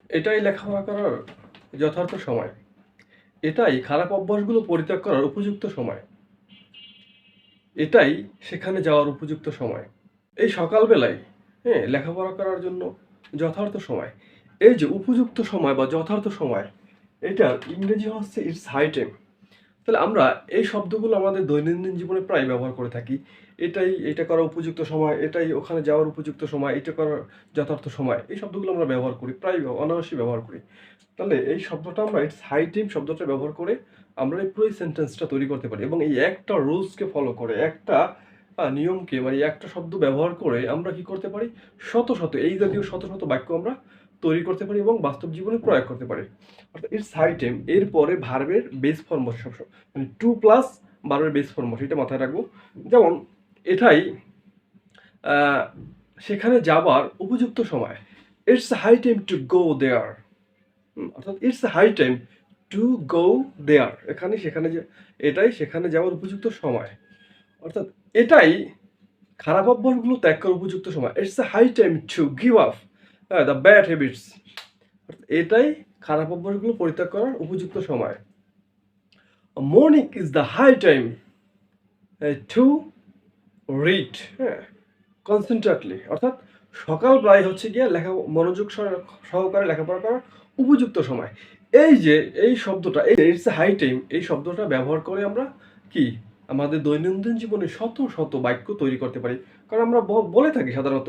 এটাই লেখাপড়া করার যথার্থ সময়। এটাই খারাপ অভ্যাসগুলো পরিত্যাগ করার উপযুক্ত সময়। এটাই সেখানে যাওয়ার উপযুক্ত সময়। এই সকালবেলায় লেখাপড়া করার জন্য যথার্থ সময়। এই যে উপযুক্ত সময় বা যথার্থ সময়, এটার ইংরেজি হচ্ছে ইটস হাই টাইম। তাহলে আমরা এই শব্দগুলো আমাদের দৈনন্দিন জীবনে প্রায় ব্যবহার করে থাকি। এটা করার উপযুক্ত সময়, এটাই ওখানে যাওয়ার উপযুক্ত সময়, এটা করার যথার্থ সময়। এই শব্দগুলো আমরা ব্যবহার করি, প্রায় অনায়াসই ব্যবহার করি। তাহলে এই শব্দটা আমরা ইটস হাই টাইম শব্দটা ব্যবহার করে আমরা এই পুরো সেন্টেন্সটা তৈরি করতে পারি, এবং এই একটা রুলসকে ফলো করে, একটা নিয়মকে, মানে একটা শব্দ ব্যবহার করে আমরা কি করতে পারি, শত শত এই জাতীয় শত শত বাক্য আমরা তৈরি করতে পারি এবং বাস্তব জীবনে প্রয়োগ করতে পারি। অর্থাৎ ইটস হাই টাইম এর পরে ভার্বের বেস ফর্ম বসে সবসময়, মানে টু প্লাস ভার্বের বেস ফর্ম বসে, এটা মাথায় রাখবো। যেমন এটাই সেখানে যাবার উপযুক্ত সময়। It's high time to go there. অর্থাৎ it's high time to go there, এখানে সেখানে যে, এটাই সেখানে যাওয়ার উপযুক্ত সময়। অর্থাৎ এটাই খারাপ অভ্যাসগুলো ত্যাগ করার উপযুক্ত সময়। It's high time to give up the bad habits. এটাই খারাপ অভ্যাসগুলো পরিত্যাগ করার উপযুক্ত সময়। Morning is the high time to read concentratedly. অর্থাৎ সকাল প্রায় হচ্ছে গিয়ে মনোযোগ সহকারে লেখাপড়া করার উপযুক্ত সময়। এই যে এই শব্দটা, এই ইটস হাই টাইম, এই শব্দটা ব্যবহার করে আমরা কি আমাদের দৈনন্দিন জীবনে শত শত বাক্য তৈরি করতে পারি। কারণ আমরা বলে থাকি সাধারণত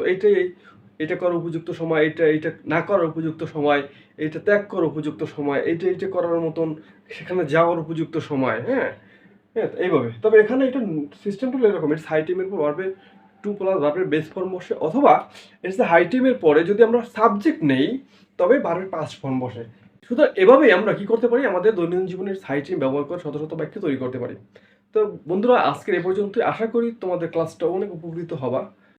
এটা করার উপযুক্ত সময়, এটা না করার উপযুক্ত সময়, এটা ত্যাগ করার উপযুক্ত সময়, এটা করার মতন সেখানে যাওয়ার উপযুক্ত সময়। এইভাবে। তবে এখানে এটা সিস্টেমটা হলো এরকম, ইটস হাই টাইমের পর ভার্বে টু প্লাস ভার্বের বেস ফর্ম বসে, অথবা ইটস দ্য হাই টাইমের পরে যদি আমরা সাবজেক্ট নেই তবে ভার্বের পাস্ট ফর্ম বসে। সুতরাং এভাবেই আমরা কি করতে পারি, আমাদের দৈনন্দিন জীবনের হাই টাইম ব্যবহার করে শত শত বাক্য তৈরি করতে পারি। তো বন্ধুরা, আজকের এ পর্যন্তই। আশা করি তোমাদের ক্লাসটা অনেক উপকৃত হবা।